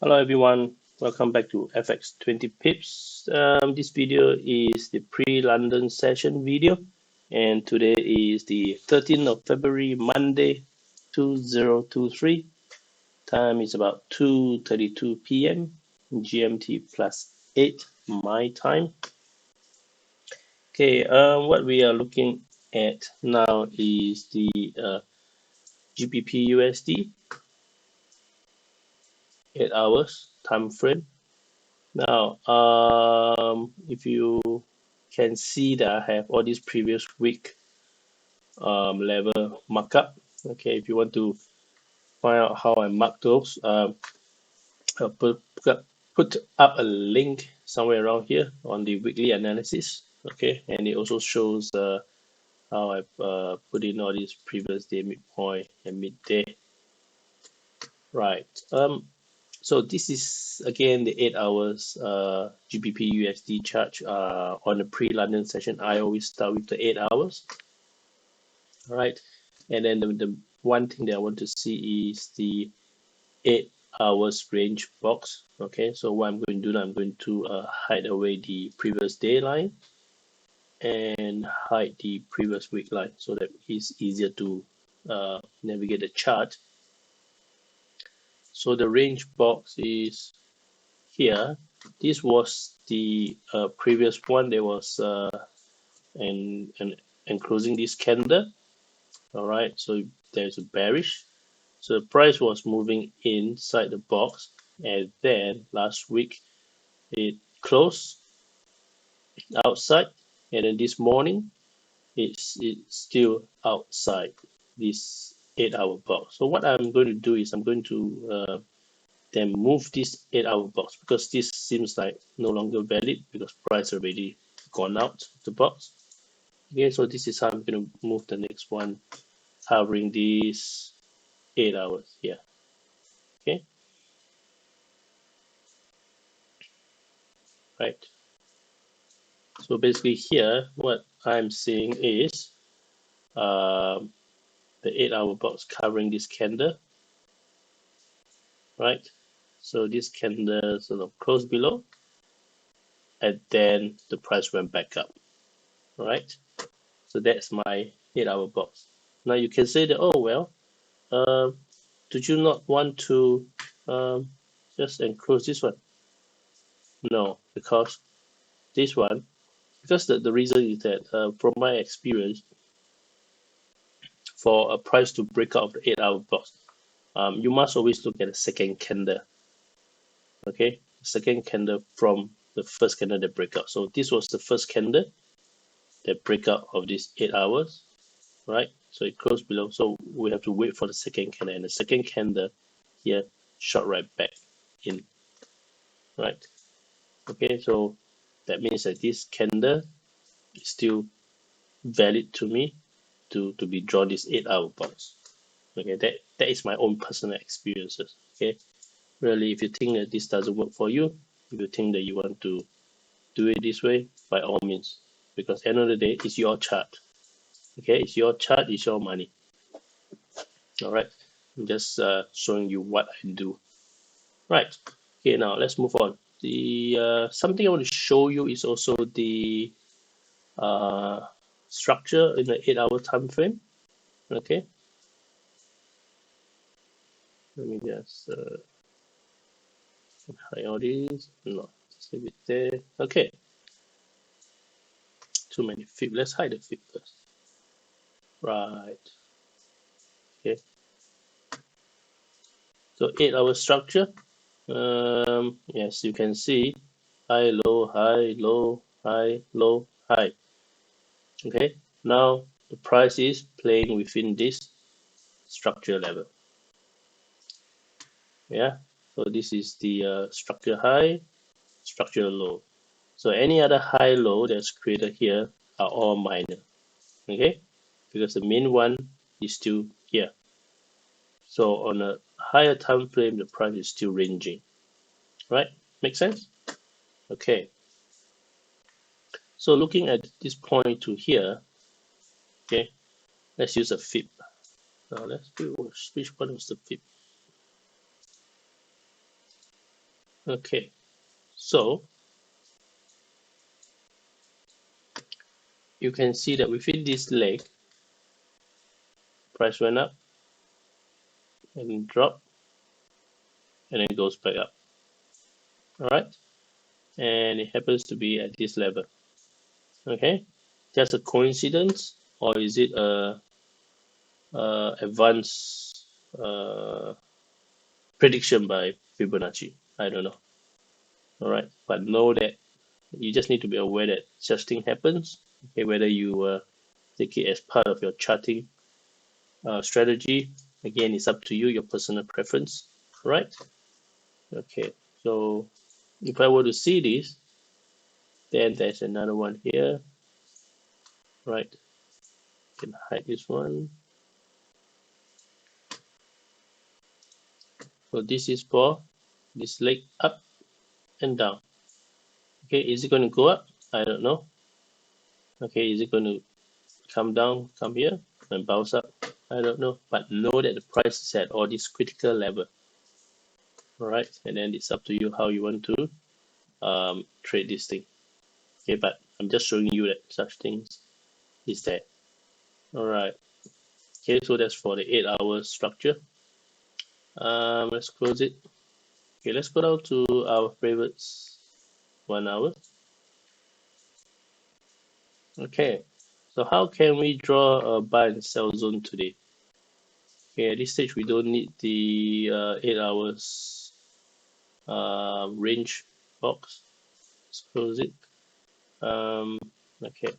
Hello everyone, welcome back to FX 20 Pips. This video is the pre-London session video, and today is the 13th of February, Monday, 2023. Time is about 2:32 p.m. GMT plus 8 my time. Okay, what we are looking at now is the GBPUSD 8 hours time frame. Now, if you can see that I have all these previous week level markup. Okay, if you want to find out how I mark those, I'll put up a link somewhere around here on the weekly analysis. Okay, and it also shows how I put in all these previous day, midpoint, and midday. Right. So this is again the 8 hours GBPUSD chart on the pre-London session. I always start with the 8 hours. All right, and then the one thing that I want to see is the 8 hours range box. Okay, so what I'm going to do now, I'm going to hide away the previous day line and hide the previous week line so that it's easier to navigate the chart. So the range box is here. This was the previous one. There was and enclosing this candle. All right, so there's a bearish. So the price was moving inside the box, and then last week it closed outside, and then this morning it's still outside this 8-hour box. So what I'm going to do is I'm going to then move this 8-hour box because this seems like no longer valid because price already gone out of the box. Okay, so this is how I'm going to move the next one, covering these 8 hours here. Okay, right. So basically here, what I'm seeing is the 8-hour box covering this candle, right? So this candle sort of closed below, and then the price went back up, right? So that's my 8-hour box. Now you can say that, oh well, did you not want to just enclose this one? No, because this one, because the reason is that from my experience, for a price to break out of the 8-hour box, you must always look at the second candle. Okay, second candle from the first candle that break out. So this was the first candle that break out of this 8 hours, right? So it closed below. So we have to wait for the second candle, and the second candle here shot right back in, right? Okay, so that means that this candle is still valid to me to be drawn this 8-hour box. Okay, that is my own personal experiences. Okay, really, if you think that this doesn't work for you, if you think that you want to do it this way, by all means, because at the end of the day, it's your chart. Okay, it's your chart, it's your money. All right, I'm just showing you what I do. Right. Okay, now let's move on. The something I want to show you is also the structure in the 8-hour time frame. Okay, let me just hide all these. No, just leave it there. Okay, too many fib. Let's hide the fib first. Right. Okay. So 8-hour structure. Yes, you can see high, low, high, low, high, low, high. Okay. Now the price is playing within this structure level. Yeah. So this is the structure high, structure low. So any other high low that's created here are all minor. Okay, because the main one is still here. So on a higher time frame, the price is still ranging. Right? Make sense? Okay. So looking at this point to here, okay, let's use a fib. Now let's do which one was the fib? Okay, so you can see that within this leg, price went up and dropped and then goes back up. All right, and it happens to be at this level. Okay, just a coincidence, or is it a advanced prediction by Fibonacci? I don't know. All right, but know that you just need to be aware that such thing happens. Okay, whether you take it as part of your charting strategy, again, it's up to you, your personal preference. Right? Okay, so if I were to see this, then there's another one here. Right? Can hide this one. So this is for this leg up and down. Okay, is it going to go up? I don't know. Okay, is it going to come down, come here, and bounce up? I don't know. But know that the price is at all this critical level. All right, and then it's up to you how you want to trade this thing. Okay, but I'm just showing you that such things is there. All right. Okay, so that's for the 8-hour structure. Let's close it. Okay, let's go down to our favorites 1 hour. Okay, so how can we draw a buy and sell zone today? Okay, at this stage we don't need the 8 hours range box. Let's close it. Okay,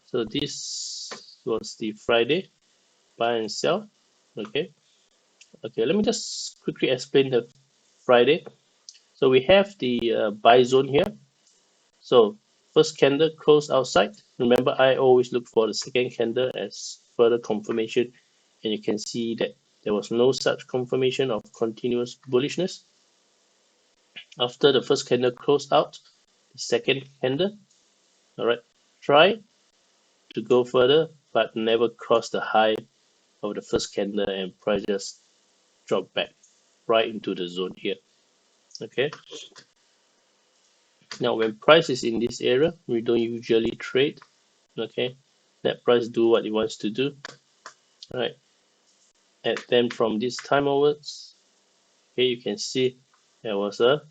so this was the Friday buy and sell. Okay, let me just quickly explain the Friday. So we have the buy zone here. So first candle close outside. Remember, I always look for the second candle as further confirmation, and you can see that there was no such confirmation of continuous bullishness. After the first candle closed out, the second candle, all right, try to go further, but never cross the high of the first candle, and price just drop back right into the zone here. Okay. Now, when price is in this area, we don't usually trade. Okay, let price do what it wants to do. All right, and then from this time onwards, okay, you can see there was a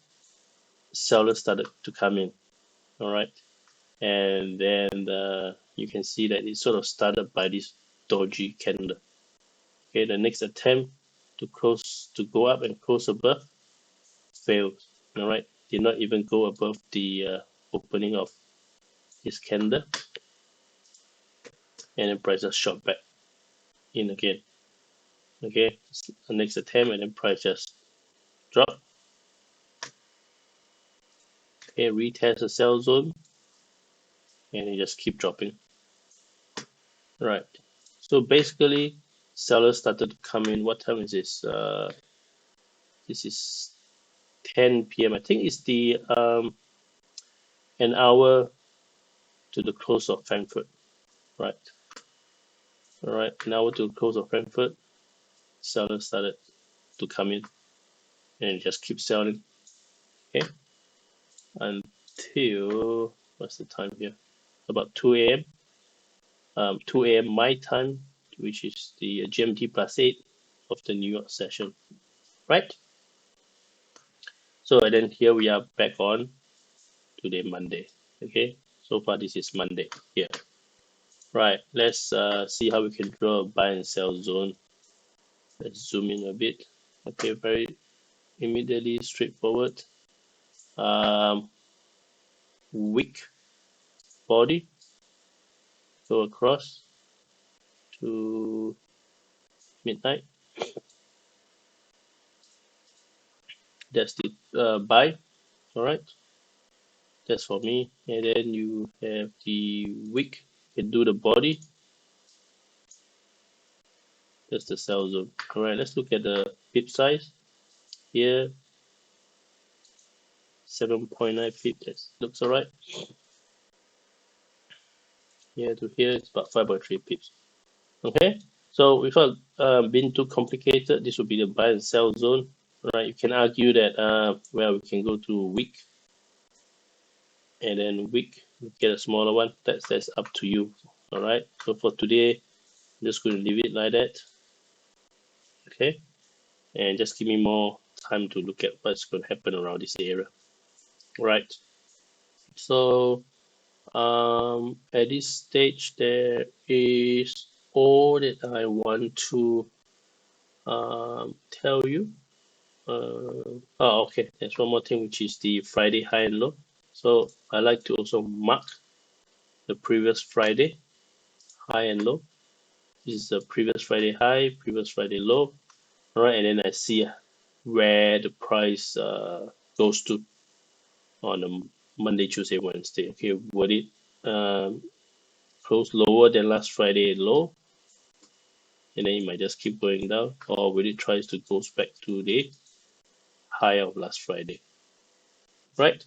seller started to come in. All right, and then you can see that it sort of started by this dodgy candle. Okay, the next attempt to close to go up and close above failed. All right, did not even go above the opening of this candle, and then price just shot back in again. Okay, the next attempt, and then price just drop. Okay, retest the sell zone, and it just keep dropping. Right. So basically, sellers started to come in. What time is this? This is 10 p.m. I think it's the an hour to the close of Frankfurt. Right. All right. An hour to the close of Frankfurt. Sellers started to come in, and it just keep selling. Okay. Until what's the time here? About 2 a.m. 2 a.m. my time, which is the GMT +8 of the New York session. Right. So and then here we are back on today, Monday. Okay, so far this is Monday here. Right, let's see how we can draw a buy and sell zone. Let's zoom in a bit. Okay, very immediately straightforward. Wick body, go across to midnight. That's the buy. All right, that's for me. And then you have the wick. You can do the body. That's the sell zone. All right, let's look at the pip size here. 7.9 pips. That looks all right. Here to here, it's about 5.3 pips. Okay, so without being too complicated, this will be the buy and sell zone. Right, you can argue that well, we can go to week, and then week get a smaller one. That's up to you. All right. So for today, I'm just going to leave it like that. Okay, and just give me more time to look at what's going to happen around this area. Right. So at this stage, there is all that I want to tell you. Okay. There's one more thing, which is the Friday high and low. So I like to also mark the previous Friday high and low. This is the previous Friday high, previous Friday low. All right, and then I see where the price goes to on a Monday, Tuesday, Wednesday. Okay, would it um, close lower than last Friday low, and then it might just keep going down, or will it try to go back to the high of last Friday? Right?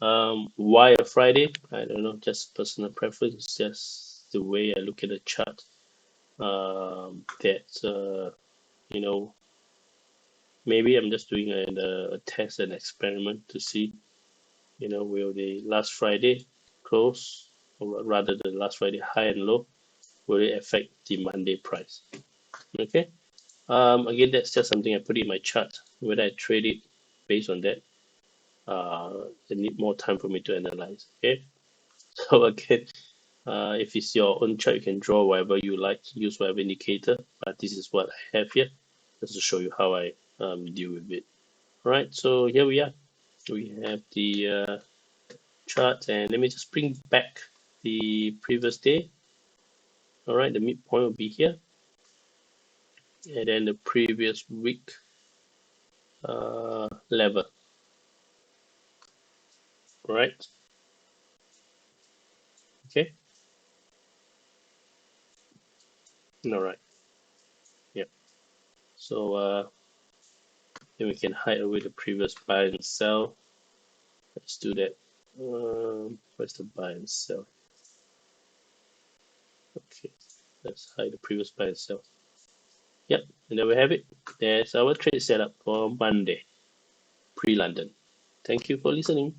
Why a Friday? I don't know, just personal preference, just the way I look at the chart. That you know, maybe I'm just doing a test and experiment to see, will the last Friday close, or rather the last Friday high and low, will it affect the Monday price? Okay. Again, that's just something I put in my chart. Whether I trade it based on that, I need more time for me to analyze. Okay. So again, if it's your own chart, you can draw whatever you like, use whatever indicator. But this is what I have here, just to show you how I deal with it. All right. So here we are. We have the chart, and let me just bring back the previous day. All right. The midpoint will be here, and then the previous week level. All right. Okay. All right. Yeah. So then we can hide away the previous buy and sell. Let's do that. Where's the buy and sell? Okay. Let's hide the previous buy and sell. Yep. And there we have it. There's our trade setup for Monday, pre-London. Thank you for listening.